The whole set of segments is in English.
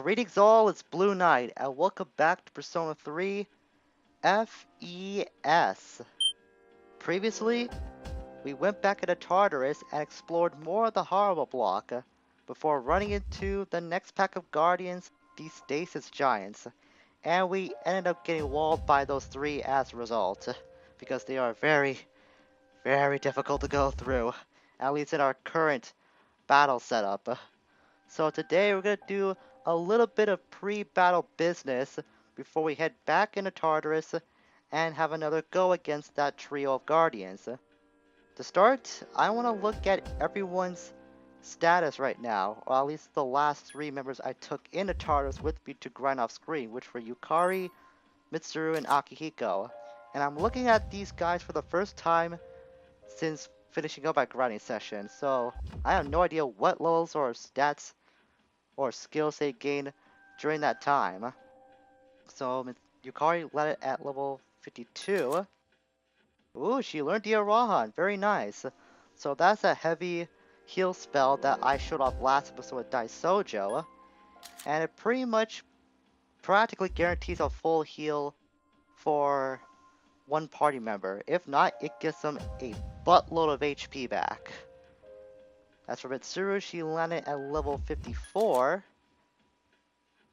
Greetings all, it's Blue Knight, and welcome back to Persona 3 FES. Previously, we went back into Tartarus and explored more of the Horrible Block, before running into the next pack of Guardians, the Stasis Giants, and we ended up getting walled by those three as a result, because they are very, very difficult to go through, at least in our current battle setup. So today we're going to do a little bit of pre-battle business before we head back into Tartarus and have another go against that trio of Guardians. To start, I want to look at everyone's status right now, or at least the last three members I took into Tartarus with me to grind off screen, which were Yukari, Mitsuru, and Akihiko. And I'm looking at these guys for the first time since finishing up my grinding session, so I have no idea what levels or stats or skills they gained during that time. So Yukari led it at level 52. Ooh, she learned the Arahan. Very nice. So that's a heavy heal spell that I showed off last episode with Daisojo. And it pretty much practically guarantees a full heal for one party member. If not, it gives them a buttload of HP back. As for Mitsuru, she landed at level 54.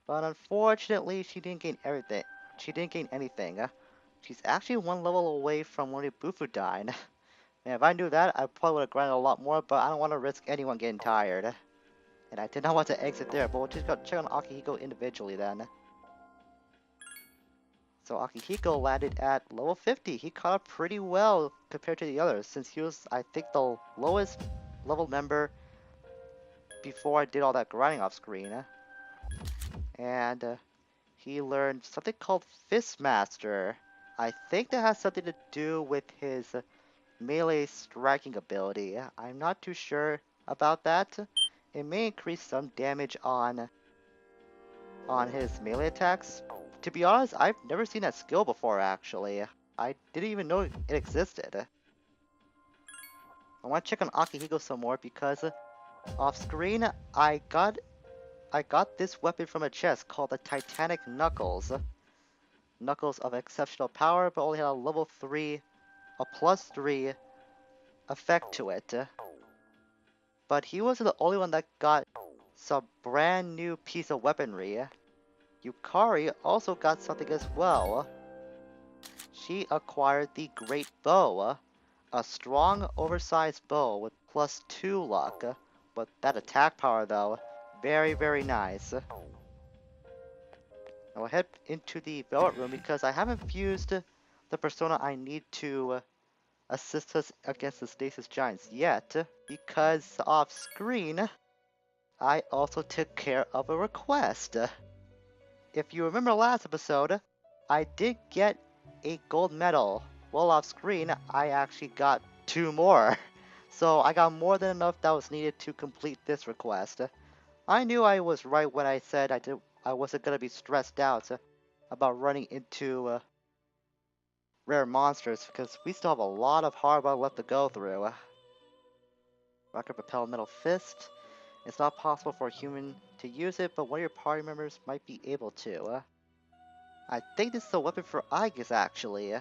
But unfortunately, she didn't gain everything. She didn't gain anything. She's actually one level away from learning Bufudyne. And if I knew that, I probably would have grinded a lot more, but I don't want to risk anyone getting tired. And I did not want to exit there, but we'll just go check on Akihiko individually then. So Akihiko landed at level 50. He caught up pretty well compared to the others, since he was, I think, the lowest level member before I did all that grinding off screen. And he learned something called Fistmaster. I think that has something to do with his melee striking ability. I'm not too sure about that. It may increase some damage on his melee attacks. To be honest, I've never seen that skill before actually. I didn't even know it existed. I want to check on Akihiko some more because off screen I got this weapon from a chest called the Titanic Knuckles. Knuckles of exceptional power, but only had a level 3, a +3 effect to it. But he wasn't the only one that got some brand new piece of weaponry. Yukari also got something as well. She acquired the Great Bow, a strong, oversized bow with +2 luck. But that attack power though, very, very nice. Now we'll head into the Velvet Room because I haven't fused the persona I need to assist us against the Stasis Giants yet. Because off screen, I also took care of a request. If you remember last episode, I did get a gold medal. Well, off screen, I actually got 2 more. So I got more than enough that was needed to complete this request. I knew I was right when I said I wasn't going to be stressed out about running into rare monsters, because we still have a lot of hardware left to go through. Rocket Propel Metal Fist. It's not possible for a human to use it, but one of your party members might be able to. I think this is a weapon for Aegis actually.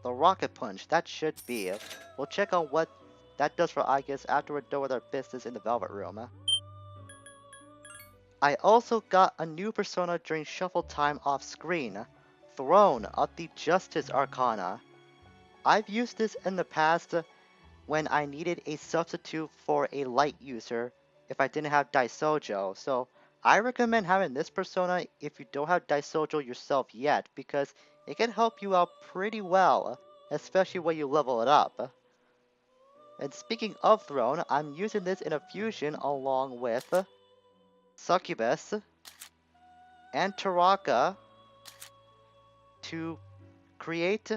The Rocket Punch, that should be. We'll check on what that does for Aegis after we're done with our business in the Velvet Room. I also got a new persona during shuffle time off screen, Throne of the Justice Arcana. I've used this in the past when I needed a substitute for a light user if I didn't have Daisojo, so I recommend having this persona if you don't have Daisojo yourself yet, because it can help you out pretty well, especially when you level it up. And speaking of Throne, I'm using this in a fusion along with Succubus and Taraka to create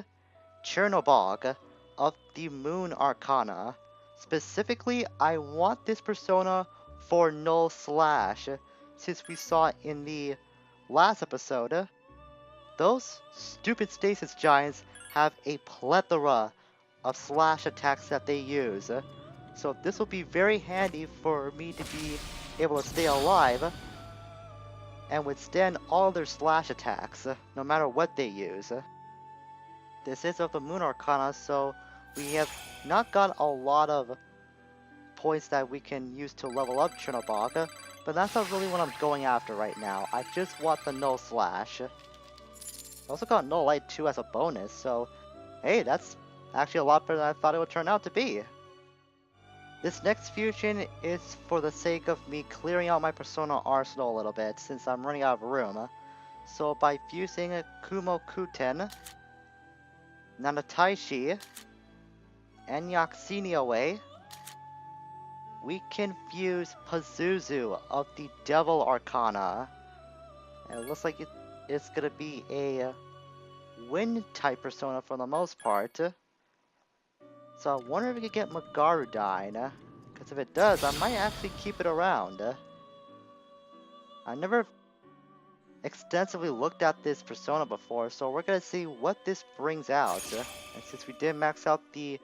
Chernobog of the Moon Arcana. Specifically, I want this persona for Null Slash, since we saw in the last episode, those stupid Stasis Giants have a plethora of slash attacks that they use. So this will be very handy for me to be able to stay alive and withstand all their slash attacks, no matter what they use. This is of the Moon Arcana, so we have not got a lot of points that we can use to level up Chernobog, but that's not really what I'm going after right now. I just want the no slash. I also got no light 2 as a bonus, so hey, that's actually a lot better than I thought it would turn out to be. This next fusion is for the sake of me clearing out my Persona arsenal a little bit since I'm running out of room. So by fusing Kumo Kuten, Nanataishi, and Yaxini away, we can fuse Pazuzu of the Devil Arcana. And it looks like it's gonna be a wind type persona for the most part. So I wonder if we could get Magarudine, because if it does, I might actually keep it around. I never extensively looked at this persona before, so we're gonna see what this brings out. And since we did max out the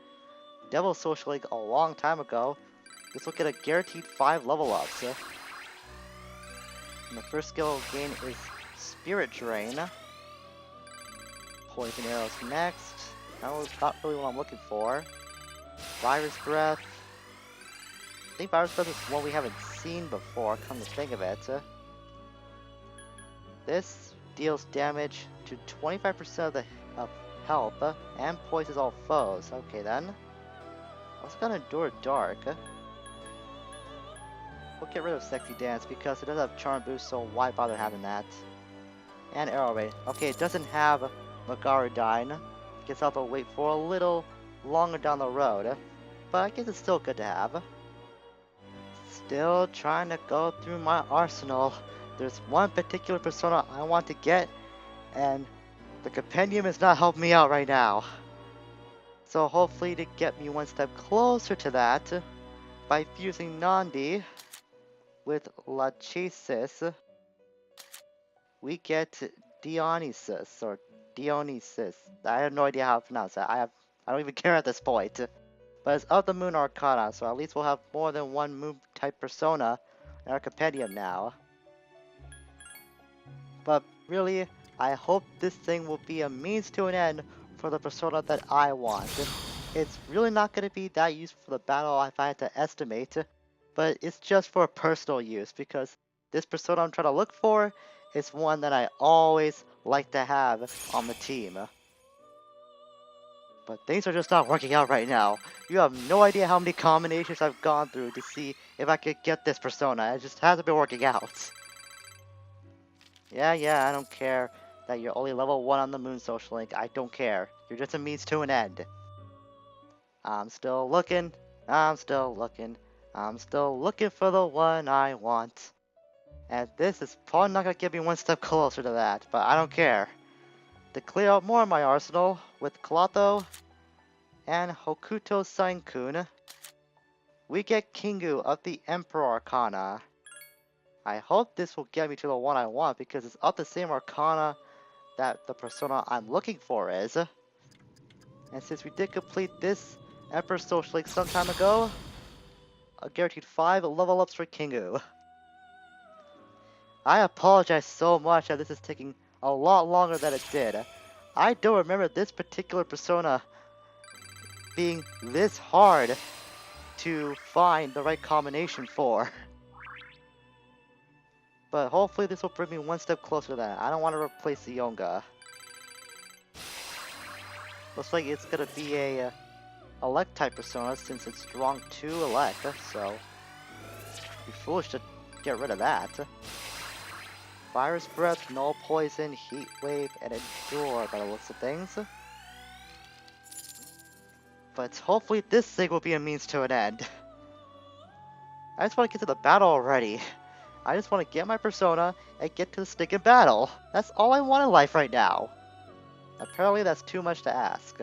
Devil Social League a long time ago, this will get a guaranteed 5 level ups. And the first skill gain is Spirit Drain. Poison Arrows next. That was not really what I'm looking for. Virus Breath. I think Virus Breath is one we haven't seen before, come to think of it. This deals damage to 25% of health and poisons all foes. Okay then. Let's go Endure Dark. We'll get rid of Sexy Dance because it does have Charm Boost, so why bother having that? And Arrow Raid. Okay, it doesn't have Magarudine. Guess I'll have to wait for a little longer down the road. But I guess it's still good to have. Still trying to go through my arsenal. There's one particular persona I want to get, and the compendium is not helping me out right now. So hopefully to get me one step closer to that, by fusing Nandi with Lachesis, we get Dionysus, or Dionysus. I have no idea how to pronounce that. I don't even care at this point. But it's of the Moon Arcana, so at least we'll have more than one moon type persona in our compendium now. But really, I hope this thing will be a means to an end for the persona that I want. It's really not going to be that useful for the battle if I had to estimate, but it's just for personal use because this persona I'm trying to look for is one that I always like to have on the team. But things are just not working out right now. You have no idea how many combinations I've gone through to see if I could get this persona. It just hasn't been working out. Yeah, I don't care that you're only level 1 on the Moon Social Link. I don't care. You're just a means to an end. I'm still looking. I'm still looking. I'm still looking for the one I want. And this is probably not going to get me one step closer to that, but I don't care. To clear out more of my arsenal with Kalato and Hokuto Sainkun, we get Kingu of the Emperor Arcana. I hope this will get me to the one I want because it's of the same Arcana that the persona I'm looking for is. And since we did complete this Emperor Social League some time ago, a guaranteed 5 level ups for Kingu. I apologize so much that this is taking a lot longer than it did. I don't remember this particular persona being this hard to find the right combination for. But hopefully this will bring me one step closer to that. I don't want to replace the Yonga. Looks like it's gonna be a Elect type persona since it's strong to Elect, so it'd be foolish to get rid of that. Virus Breath, Null Poison, Heat Wave, and Endure by the looks of things. But hopefully this thing will be a means to an end. I just want to get to the battle already. I just want to get my persona and get to the sticking battle. That's all I want in life right now. Apparently that's too much to ask.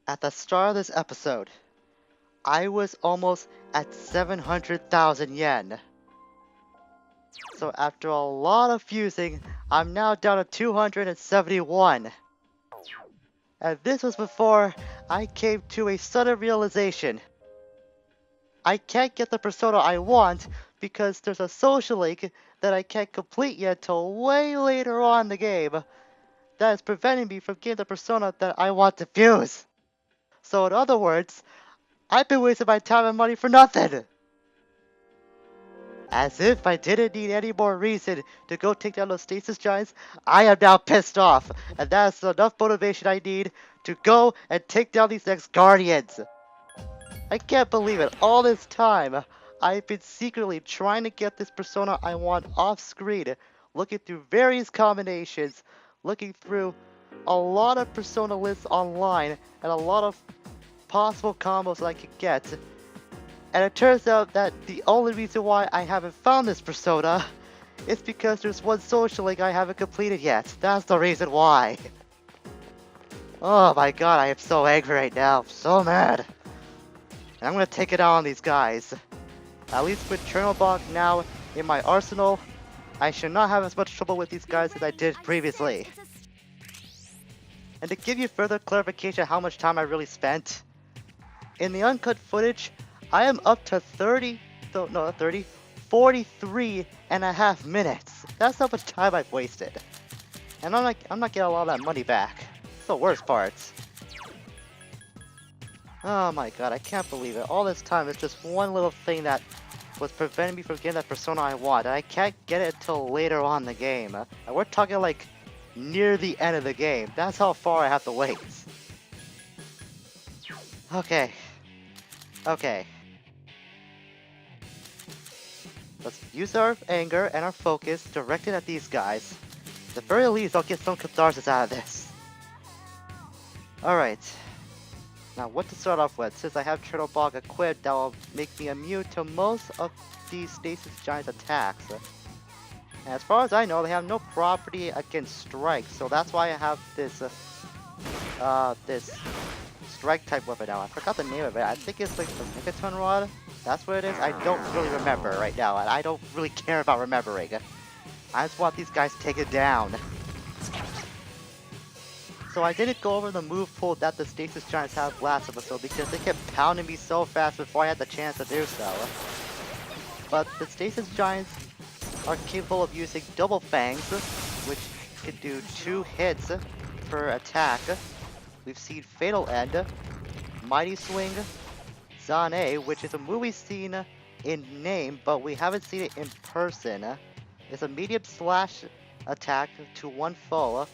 At the start of this episode, I was almost at 700,000 yen. So after a lot of fusing, I'm now down to 271. And this was before I came to a sudden realization. I can't get the persona I want because there's a social link that I can't complete yet till way later on in the game that is preventing me from getting the persona that I want to fuse. So in other words, I've been wasting my time and money for nothing. As if I didn't need any more reason to go take down those Stasis Giants, I am now pissed off, and that's enough motivation I need to go and take down these next Guardians. I can't believe it, all this time, I've been secretly trying to get this persona I want off screen, looking through various combinations, looking through a lot of persona lists online, and a lot of possible combos that I could get. And it turns out that the only reason why I haven't found this persona is because there's one social link I haven't completed yet. That's the reason why. Oh my god, I am so angry right now. I'm so mad. And I'm gonna take it out on these guys. At least with Chernobog now in my arsenal, I should not have as much trouble with these guys as I did previously. And to give you further clarification how much time I really spent, in the uncut footage, I am up to 43 and a half minutes. That's how much time I've wasted. And I'm not getting a lot of that money back. It's the worst part. Oh my god, I can't believe it. All this time, it's just one little thing that was preventing me from getting that persona I want. And I can't get it until later on in the game. And we're talking like near the end of the game. That's how far I have to wait. Okay. Let's use our anger and our focus directed at these guys. At the very least, I'll get some catharsis out of this. Alright. Now, what to start off with? Since I have Chernobog equipped, that will make me immune to most of these Stasis Giants attacks. And as far as I know, they have no property against strike, so that's why I have this, this strike type weapon now. I forgot the name of it. I think it's like the Megaton Rod. That's what it is. I don't really remember right now, and I don't really care about remembering. I just want these guys taken down. So I didn't go over the move pool that the Stasis Giants have last episode because they kept pounding me so fast before I had the chance to do so. But the Stasis Giants are capable of using Double Fangs, which can do 2 hits per attack. We've seen Fatal End, Mighty Swing, Zane, which is a move we've seen in name, but we haven't seen it in person. It's a medium slash attack to one foe,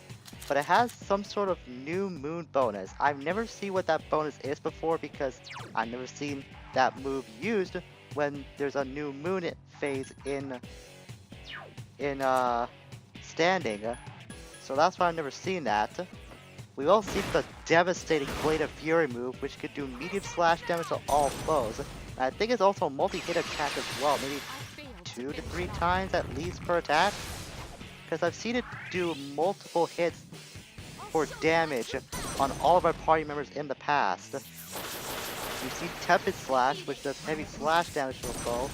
but it has some sort of new moon bonus. I've never seen what that bonus is before because I've never seen that move used when there's a new moon phase in standing. So that's why I've never seen that. We've all seen the devastating Blade of Fury move, which could do medium slash damage to all foes. And I think it's also a multi-hit attack as well, maybe 2 to 3 times at least per attack. Because I've seen it do multiple hits for damage on all of our party members in the past. You see Tempest Slash, which does heavy slash damage to a foe,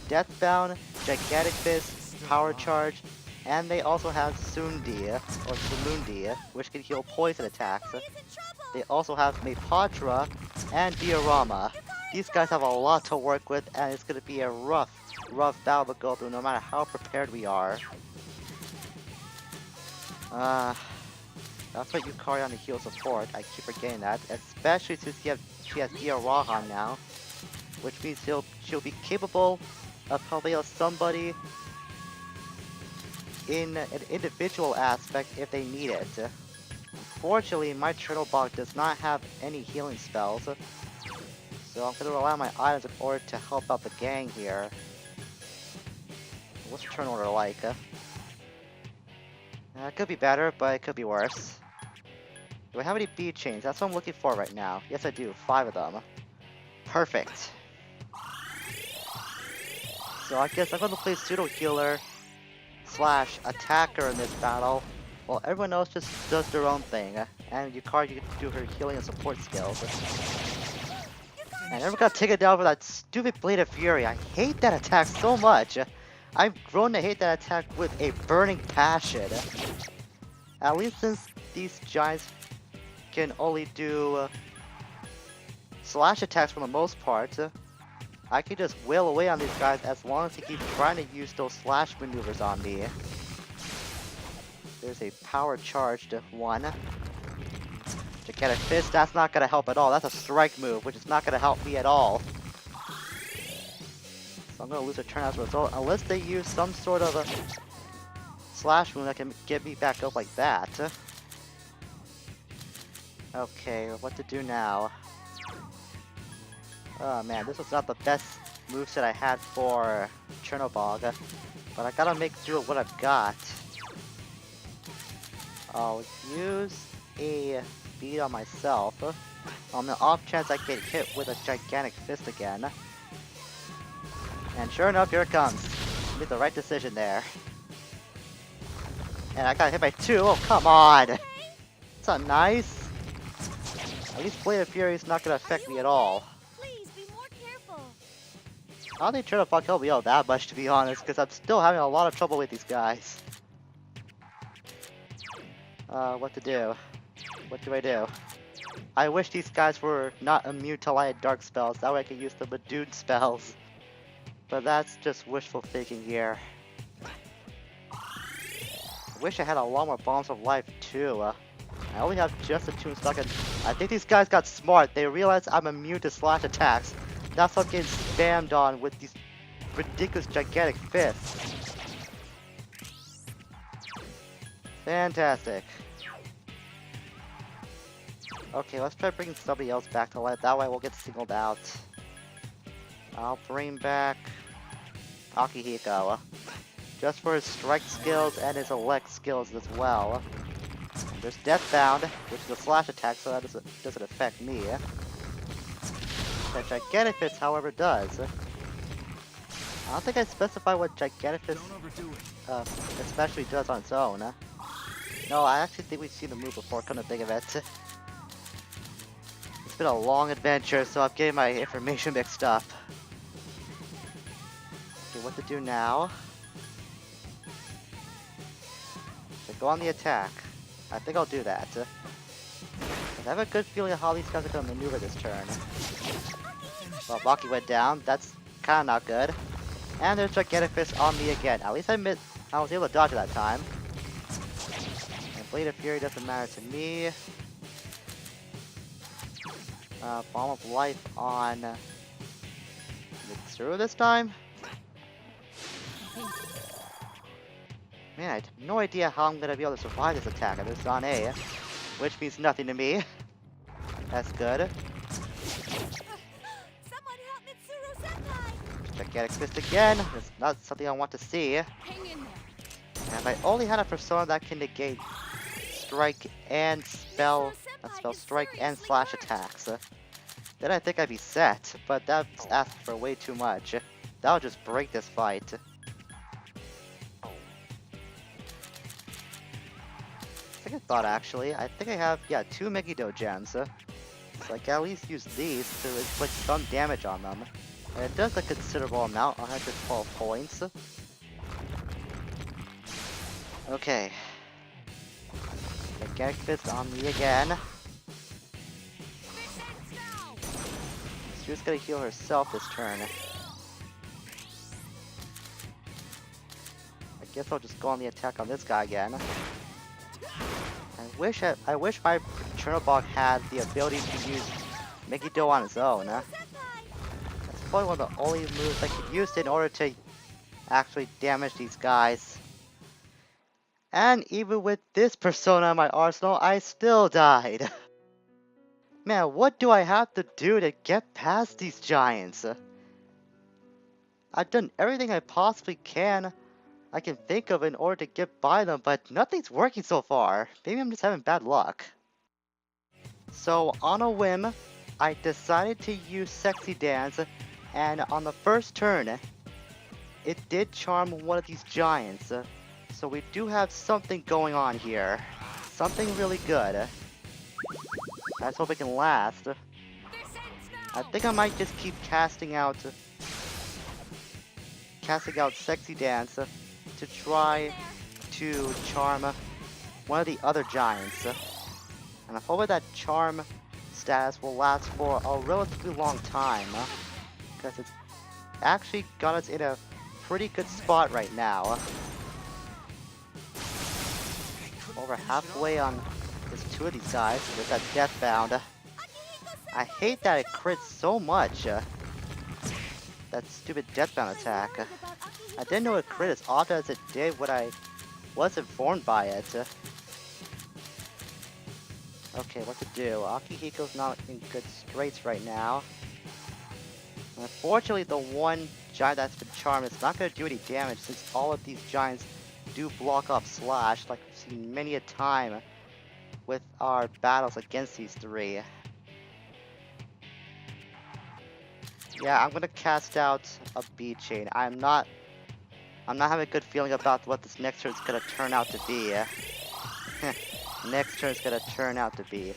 Deathbound, Gigantic Fist, Power Charge, and they also have Sundi, or Sumundi, which can heal poison attacks. They also have Mapatra and Diorama. These guys have a lot to work with, and it's going to be a rough battle to go through no matter how prepared we are. I'll put Yukari on the heal support. I keep forgetting that, especially since she has Diarahan now, which means she'll be capable of helping out somebody in an individual aspect if they need it. Unfortunately, my Chernobog does not have any healing spells, so I'm going to rely on my items in order to help out the gang here. What's turn order like? It could be better, but it could be worse. Do I have any bead chains? That's what I'm looking for right now. Yes, I do. 5 of them. Perfect. So I guess I'm going to play Pseudo Healer / Attacker in this battle, while everyone else just does their own thing. And Yukari, you get to do her healing and support skills. And everyone got taken down for that stupid Blade of Fury. I hate that attack so much. I've grown to hate that attack with a burning passion. At least since these giants can only do slash attacks for the most part, I can just wail away on these guys as long as he keeps trying to use those slash maneuvers on me. There's a power charged one. Gigantic Fist, that's not going to help at all. That's a strike move, which is not going to help me at all. So I'm going to lose a turn as a result, unless they use some sort of a slash move that can get me back up like that. Okay, what to do now? Oh man, this was not the best moveset I had for Chernobog, but I gotta make do with what I've got. I'll use a beat on myself, on the off chance I get hit with a gigantic fist again. And sure enough, here it comes. Made the right decision there. And I got hit by 2, oh come on! That's not nice. At least Blade of Fury is not gonna affect me at all. I don't think Chernobog helped me out that much, to be honest, because I'm still having a lot of trouble with these guys. What to do? What do I do? I wish these guys were not immune to light and dark spells, that way I could use the Madoon spells. But that's just wishful thinking here. I wish I had a lot more Bombs of Life too. I only have just a Tombstone. I think these guys got smart. They realized I'm immune to slash attacks. That's what I'm getting spammed on with these ridiculous gigantic fists. Fantastic. Okay, let's try bringing somebody else back to life. That way we'll get singled out. I'll bring back Akihiko. Just for his strike skills and his elect skills as well. There's Deathbound, which is a slash attack, so that doesn't affect me. That Gigantic Fist, however, does. I don't think I specify what Gigantic Fist especially does on its own. No, I actually think we've seen the move before, come to think of it. It's been a long adventure, so I'm getting my information mixed up. Okay, what to do now? Should go on the attack. I think I'll do that. I have a good feeling of how these guys are going to maneuver this turn. Well, Baki went down. That's kind of not good. And there's Gigantic Fist on me again. At least I was able to dodge it that time. And Blade of Fury doesn't matter to me. Bomb of Life on Mitsuru this time? Man, I have no idea how I'm going to be able to survive this attack. There's on A, which means nothing to me. That's good. Gigantic Fist again. That's not something I want to see. And if I only had a persona that can negate strike and strike and slash attacks, then I think I'd be set. But that's asking for way too much. That'll just break this fight. Second thought, actually, I think I have, 2 Megiddo gems. So I can at least use these to inflict some damage on them. And it does a considerable amount, 112 points. Okay. Gigantic Fist on me again. She's gonna heal herself this turn. I guess I'll just go on the attack on this guy again. I wish my Chernobog had the ability to use Megiddo on its own. That's probably one of the only moves I could use in order to actually damage these guys. And even with this persona in my arsenal, I still died. Man, what do I have to do to get past these giants? I've done everything I possibly I can think of in order to get by them, but nothing's working so far. Maybe I'm just having bad luck. So on a whim, I decided to use Sexy Dance, and on the first turn, it did charm one of these giants. So we do have something going on here. Something really good. Let's hope it can last. I think I might just keep casting out Sexy Dance to try to charm one of the other giants. And I'm hoping that charm status will last for a relatively long time, because it's actually got us in a pretty good spot right now. Over halfway on just two of these guys with that Deathbound. I hate that it crits so much. That stupid Deathbound attack. I didn't know it crit as often as it did when I was informed by it. Okay, what to do? Akihiko's not in good straits right now. Unfortunately, the one giant that's been charmed is not going to do any damage since all of these giants do block off Slash, like we've seen many a time with our battles against these three. Yeah, I'm gonna cast out a beat chain. I'm not having a good feeling about what this next turn is gonna turn out to be. Next turn is gonna turn out to be.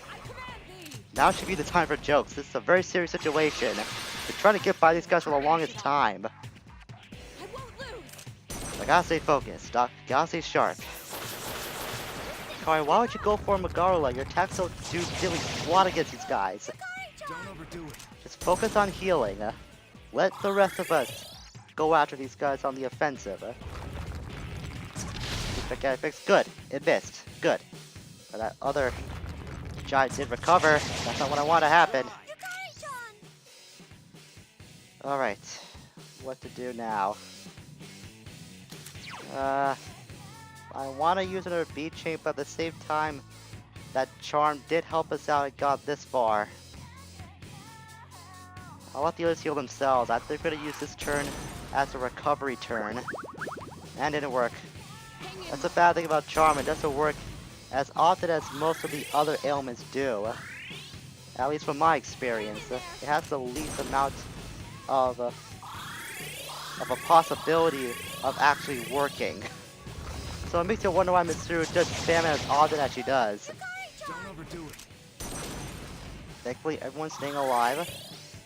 Now should be the time for jokes. This is a very serious situation. We're trying to get by these guys for the longest time. I gotta stay focused, Doc. Gotta stay sharp. Kari, why would you go for Magarula? Your attacks don't do really squat against these guys. Don't overdo it. Just focus on healing. Let the rest of us go after these guys on the offensive. Okay, fixed. Good. It missed. Good. But that other giant did recover. That's not what I want to happen. Alright. What to do now? I want to use another beat chain, but at the same time, that charm did help us out and got this far. I'll let the others heal themselves. I think they're going to use this turn as a recovery turn. And it didn't work. That's a bad thing about charm. It doesn't work as often as most of the other ailments do. At least from my experience. It has the least amount of a possibility of actually working. So it makes you wonder why Mitsuru does spam it as often as she does. Don't overdo it. Thankfully, everyone's staying alive.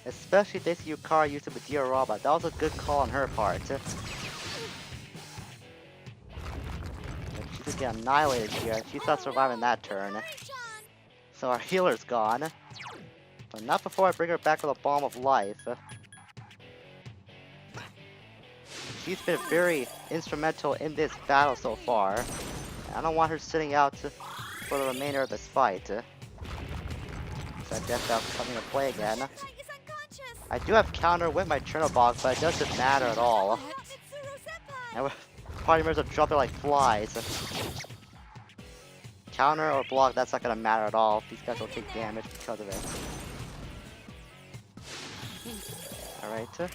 Especially if they see Yukari use it with Dioraba. That was a good call on her part. But she could get annihilated here. She's not surviving that turn. So our healer's gone. But not before I bring her back with a Balm of Life. She's been very instrumental in this battle so far. I don't want her sitting out for the remainder of this fight. So I guess that's coming to play again. I do have counter with my Chernobog, but it doesn't matter at all. And party members are dropping like flies. Counter or block, that's not gonna matter at all. These guys will take damage because of it. Alright.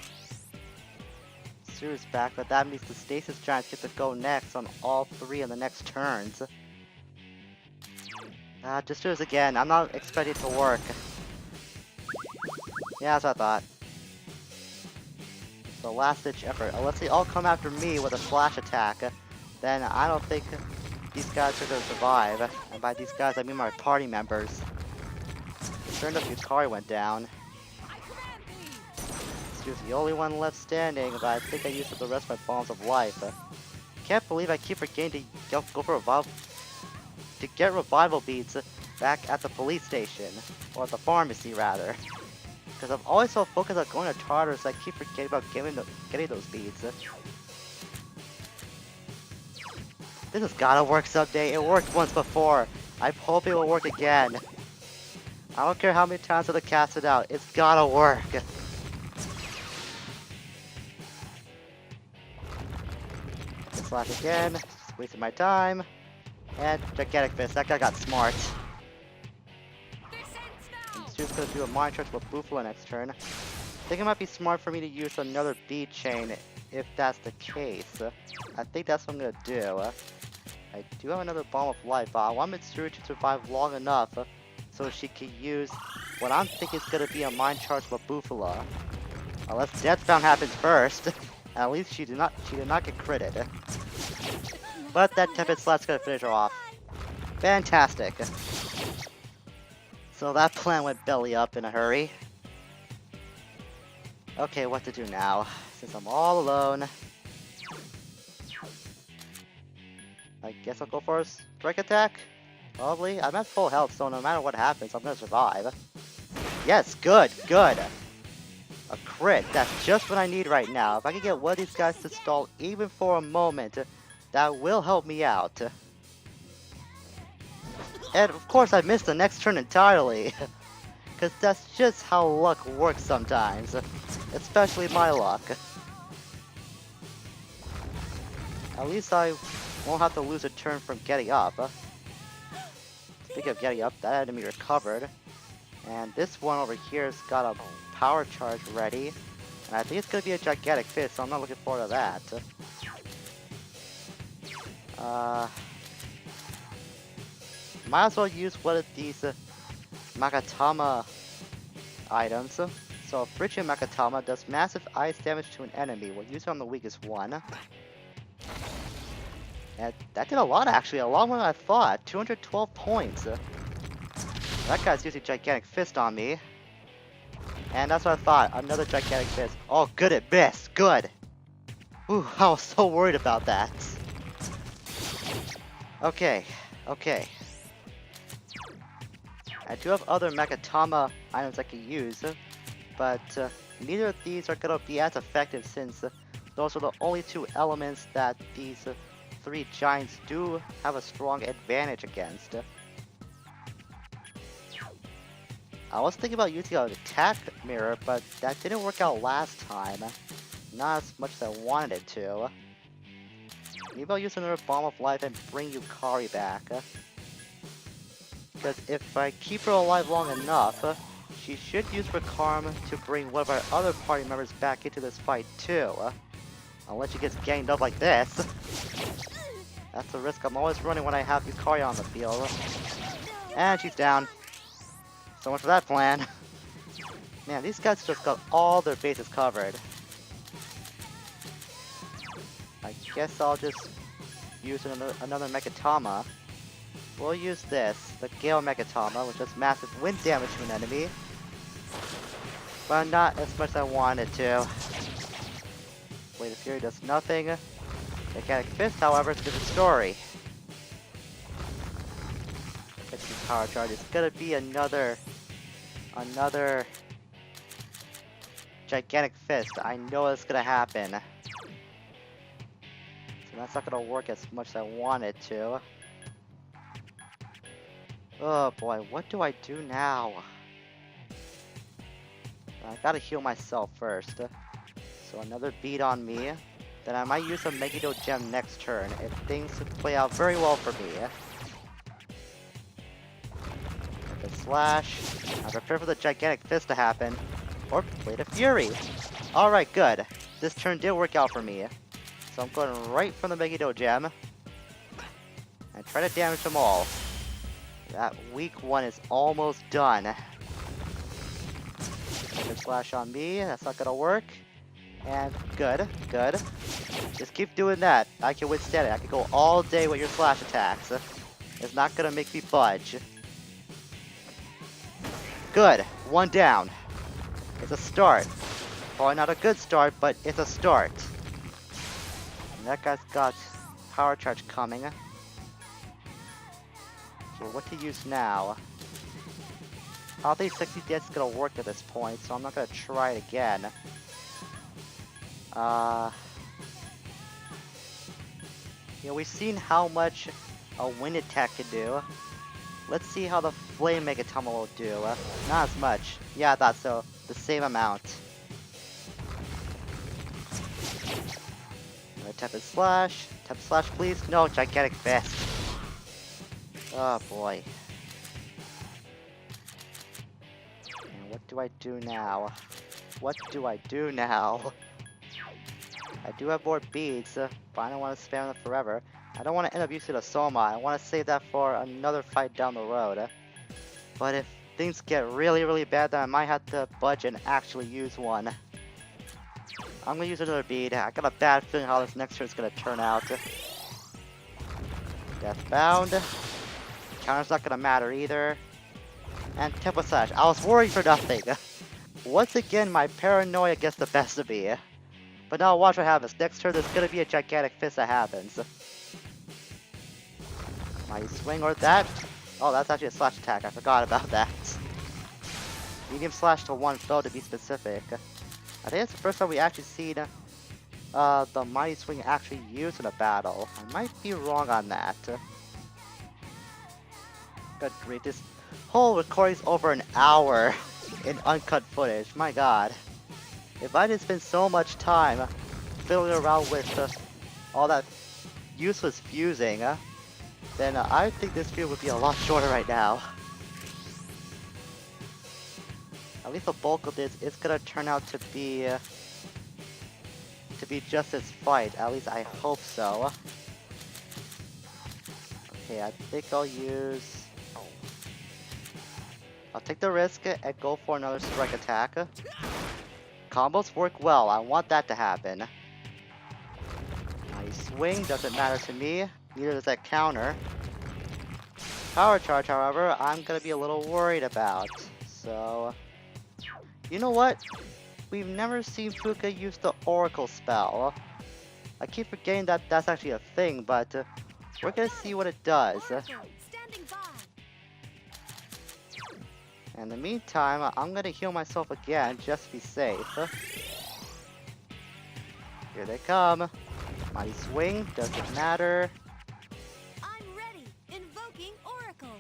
Tsuru's back, but that means the Stasis Giants get to go next on all three of the next turns. Just do this again. I'm not expecting it to work. Yeah, that's what I thought. So last ditch effort. Unless they all come after me with a slash attack, then I don't think these guys are going to survive. And by these guys, I mean my party members. Sure enough, Yukari went down. She was the only one left standing, but I think I used up the rest of my bombs of life. Can't believe I keep forgetting to go for get revival beads back at the police station. Or the pharmacy, rather. Because I'm always so focused on going to Tartarus, I keep forgetting about getting those beads. This has gotta work someday. It worked once before. I hope it will work again. I don't care how many times I've cast it out. It's gotta work. Slash again. Just wasting my time. And gigantic fist. That guy got smart. Just gonna do a mind charge with Buffalo next turn. I think it might be smart for me to use another bead chain if that's the case. I think that's what I'm gonna do. I do have another Bomb of Life, but I want Mitsuru to survive long enough so she can use what I'm thinking is gonna be a mind charge with Buffalo. Unless Deathbound happens first. At least she did not get critted. But that Tempest Slap's gonna finish her off. Fantastic. So that plan went belly up in a hurry. Okay, what to do now? Since I'm all alone. I guess I'll go for a strike attack? Probably. I'm at full health, so no matter what happens, I'm gonna survive. Yes, good, good. A crit. That's just what I need right now. If I can get one of these guys to stall even for a moment, that will help me out. And of course I missed the next turn entirely. Because that's just how luck works sometimes. Especially my luck. At least I won't have to lose a turn from getting up. Speaking of getting up, that enemy recovered. And this one over here has got a power charge ready. And I think it's going to be a gigantic fist, so I'm not looking forward to that. Might as well use one of these Magatama items. So Frigid Magatama does massive ice damage to an enemy. We'll use it on the weakest one. And that did a lot actually, a lot more than I thought. 212 points. That guy's using Gigantic Fist on me. And that's what I thought, another Gigantic Fist. Oh good, it missed, good. Ooh, I was so worried about that. Okay. I do have other Magatama items I can use, but neither of these are going to be as effective since those are the only two elements that these three giants do have a strong advantage against. I was thinking about using an attack mirror, but that didn't work out last time. Not as much as I wanted it to. Maybe I'll use another Bomb of Life and bring Yukari back. Because if I keep her alive long enough, she should use Rakaram to bring one of our other party members back into this fight too. Unless she gets ganged up like this. That's a risk I'm always running when I have Yukari on the field. And she's down. So much for that plan. Man, these guys just got all their bases covered. I guess I'll just use another Megatama. We'll use this, the Gale Megatama, which does massive wind damage to an enemy. But not as much as I wanted to. Blade of Fury does nothing. Gigantic Fist, however, is a different story. Get some power charge. It's gonna be another Gigantic Fist. I know it's gonna happen. So that's not gonna work as much as I want it to. Oh boy, what do I do now? I gotta heal myself first. So another beat on me. Then I might use a Megiddo Gem next turn if things play out very well for me. Rapid Slash. I prepare for the Gigantic Fist to happen. Or Blade of Fury. Alright, good. This turn did work out for me. So I'm going right from the Megiddo Gem. And try to damage them all. That weak one is almost done. Rapid Slash on me. That's not gonna work. And good. Just keep doing that. I can withstand it. I can go all day with your slash attacks. It's not gonna make me budge. Good. One down. It's a start. Probably not a good start, but it's a start. And that guy's got power charge coming. Okay, what to use now? I don't think 60 Death is gonna work at this point, so I'm not gonna try it again. You know, we've seen how much a wind attack can do. Let's see how the Flame Megatama will do. Not as much. Yeah, I thought so. The same amount. Tepid Slash. Tepid Slash, please. No, Gigantic Fist. Oh boy. And what do I do now? What do I do now? I do have more beads, but I don't want to spam them forever. I don't want to end up using a Soma. I want to save that for another fight down the road. But if things get really bad, then I might have to budge and actually use one. I'm going to use another bead. I got a bad feeling how this next turn is going to turn out. Deathbound. Counter's not going to matter either. And Tempo Slash. I was worried for nothing. Once again, my paranoia gets the best of me. But now watch what happens. Next turn, there's going to be a Gigantic Fist that happens. Might swing or that? Oh, that's actually a slash attack. I forgot about that. Medium slash to one foe to be specific. I think it's the first time we actually seen the Mighty Swing actually used in a battle. I might be wrong on that. Good grief, this whole recording's over an hour in uncut footage. My god. If I didn't spend so much time fiddling around with all that useless fusing, then I think this video would be a lot shorter right now. At least the bulk of this is gonna turn out to be just this fight. At least I hope so. Okay, I think I'll take the risk and go for another strike attack. Combos work well. I want that to happen. My swing doesn't matter to me. Neither does that counter. Power charge, however, I'm gonna be a little worried about. So, you know what? We've never seen Fuka use the Oracle spell. I keep forgetting that that's actually a thing, but we're gonna see what it does. In the meantime, I'm gonna heal myself again just to be safe. Here they come. Mighty Swing, doesn't matter. I'm ready. Invoking Oracle.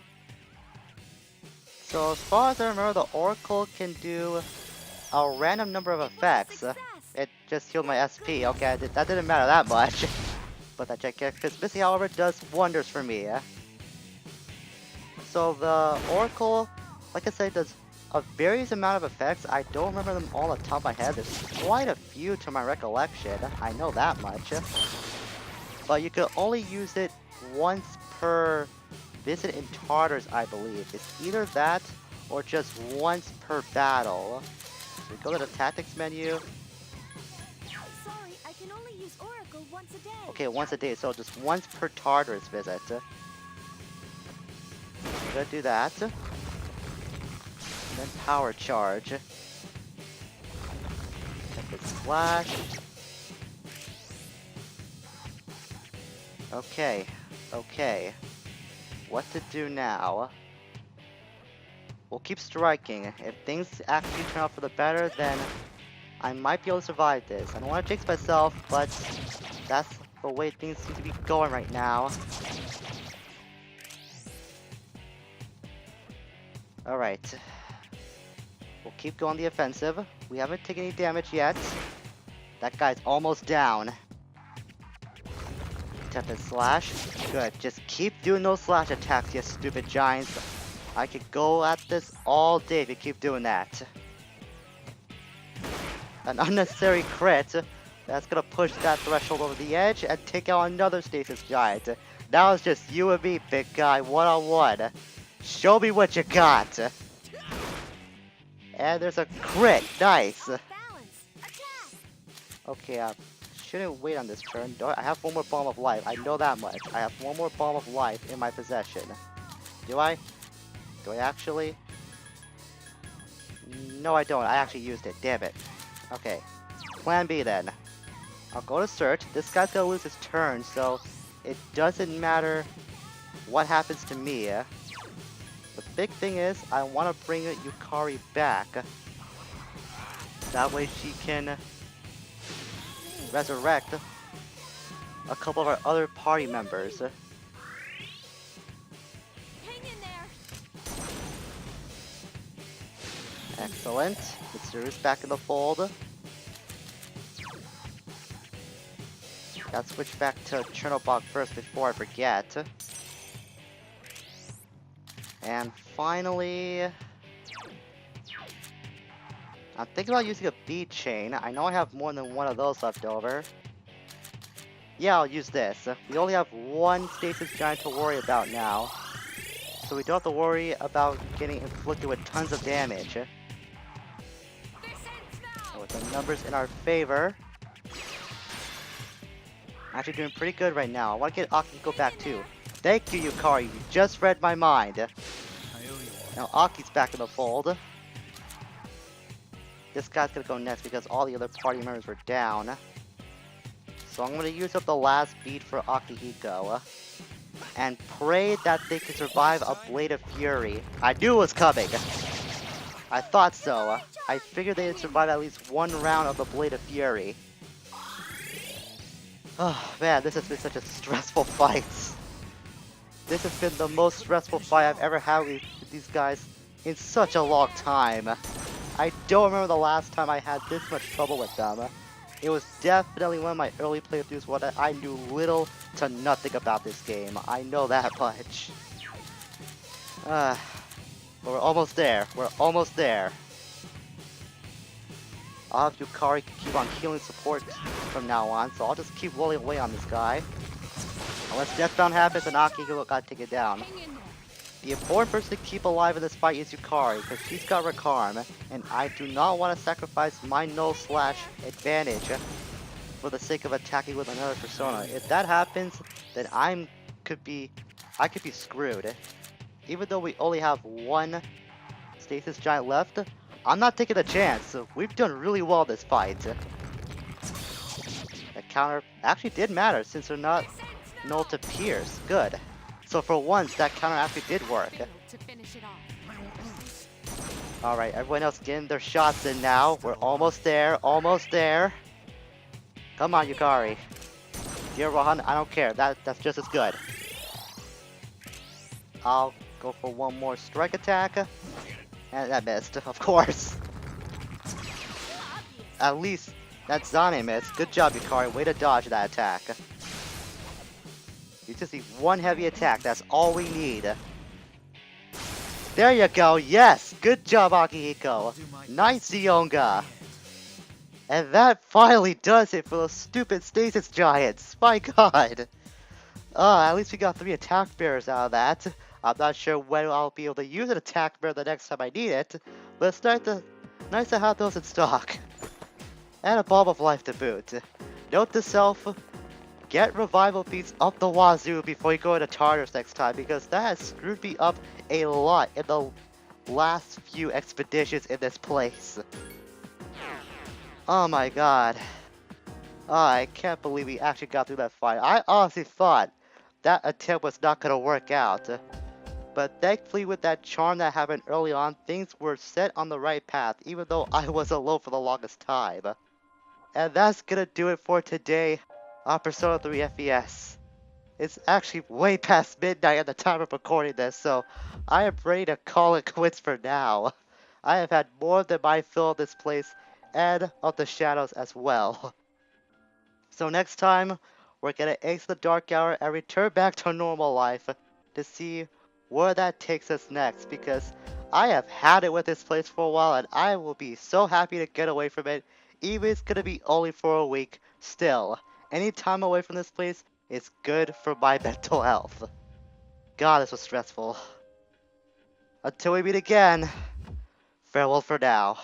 So as far as I remember, the Oracle can do a random number of effects. It just healed my SP. Okay, that didn't matter that much. But that check, because Missy, however, does wonders for me. So the Oracle, like I said, does a various amount of effects. I don't remember them all off the top of my head. There's quite a few to my recollection. I know that much. But you can only use it once per visit in Tartarus, I believe. It's either that or just once per battle. So we go to the tactics menu. Sorry, I can only use Oracle once a day. Okay, once a day, so just once per Tartarus visit. We're gonna do that. Then power charge. Check this flash. Okay, okay. What to do now? We'll keep striking. If things actually turn out for the better, then I might be able to survive this. I don't want to jinx myself, but that's the way things seem to be going right now. Alright. We'll keep going the offensive. We haven't taken any damage yet. That guy's almost down. Tap and slash. Good. Just keep doing those slash attacks, you stupid giants. I could go at this all day if you keep doing that. An unnecessary crit. That's gonna push that threshold over the edge and take out another Stasis Giant. Now it's just you and me, big guy, one-on-one. Show me what you got. And there's a crit. Nice. Okay, shouldn't wait on this turn. I have one more Bomb of Life. I know that much. I have one more Bomb of Life in my possession. Do I? Do I actually? No, I don't. I actually used it. Damn it. Okay. Plan B then. I'll go to search. This guy's gonna lose his turn, so it doesn't matter what happens to me. The big thing is, I want to bring Yukari back. That way she can resurrect a couple of our other party members. Hang in there. Excellent. Mitsuru's back in the fold. Gotta switch back to Chernobog first before I forget. And finally, I'm thinking about using a bead chain. I know I have more than one of those left over. Yeah, I'll use this. We only have one Stasis Giant to worry about now. So we don't have to worry about getting inflicted with tons of damage. And with the numbers in our favor, I'm actually doing pretty good right now. I want to get Akiko back too. Thank you, Yukari. You just read my mind. Now Aki's back in the fold. This guy's gonna go next because all the other party members were down. So I'm gonna use up the last bead for Akihiko. And pray that they can survive a Blade of Fury. I knew it was coming! I thought so. I figured they'd survive at least one round of the Blade of Fury. Oh man, this has been such a stressful fight. This has been the most stressful fight I've ever had with these guys in such a long time. I don't remember the last time I had this much trouble with them. It was definitely one of my early playthroughs where I knew little to nothing about this game. I know that much. But we're almost there. We're almost there. I'll have Yukari keep on healing support from now on, so I'll just keep rolling away on this guy. Unless Deathbound happens and Akihiko got taken down. The important person to keep alive in this fight is Yukari, because she's got Rakarm, and I do not want to sacrifice my null slash advantage for the sake of attacking with another persona. If that happens, then I could be screwed. Even though we only have one Stasis Giant left, I'm not taking a chance. We've done really well this fight. That counter actually did matter since they're not null to pierce. Good. So for once, that counter actually did work. Alright, everyone else getting their shots in now. We're almost there, almost there. Come on, Yukari. Dear Rohan, I don't care. That's just as good. I'll go for one more strike attack. And that missed, of course. At least that Zane missed. Good job, Yukari. Way to dodge that attack. You just need one heavy attack. That's all we need. There you go. Yes. Good job, Akihiko. Nice, Zionga. And that finally does it for those stupid Stasis Giants. My god. At least we got 3 attack bears out of that. I'm not sure when I'll be able to use an attack bear the next time I need it, but it's nice to have those in stock. And a Bomb of Life to boot. Note to self, get revival beats up the wazoo before you go into Tartarus next time, because that has screwed me up a lot in the last few expeditions in this place. Oh my god. Oh, I can't believe we actually got through that fight. I honestly thought that attempt was not going to work out. But thankfully with that charm that happened early on, things were set on the right path, even though I was alone for the longest time. And that's gonna do it for today on Persona 3 FES. It's actually way past midnight at the time of recording this, so I am ready to call it quits for now. I have had more than my fill of this place, and of the shadows as well. So next time, we're gonna exit the dark hour and return back to normal life to see where that takes us next, because I have had it with this place for a while and I will be so happy to get away from it, even if it's gonna be only for a week. Still, any time away from this place is good for my mental health. God, this was stressful. Until we meet again, farewell for now.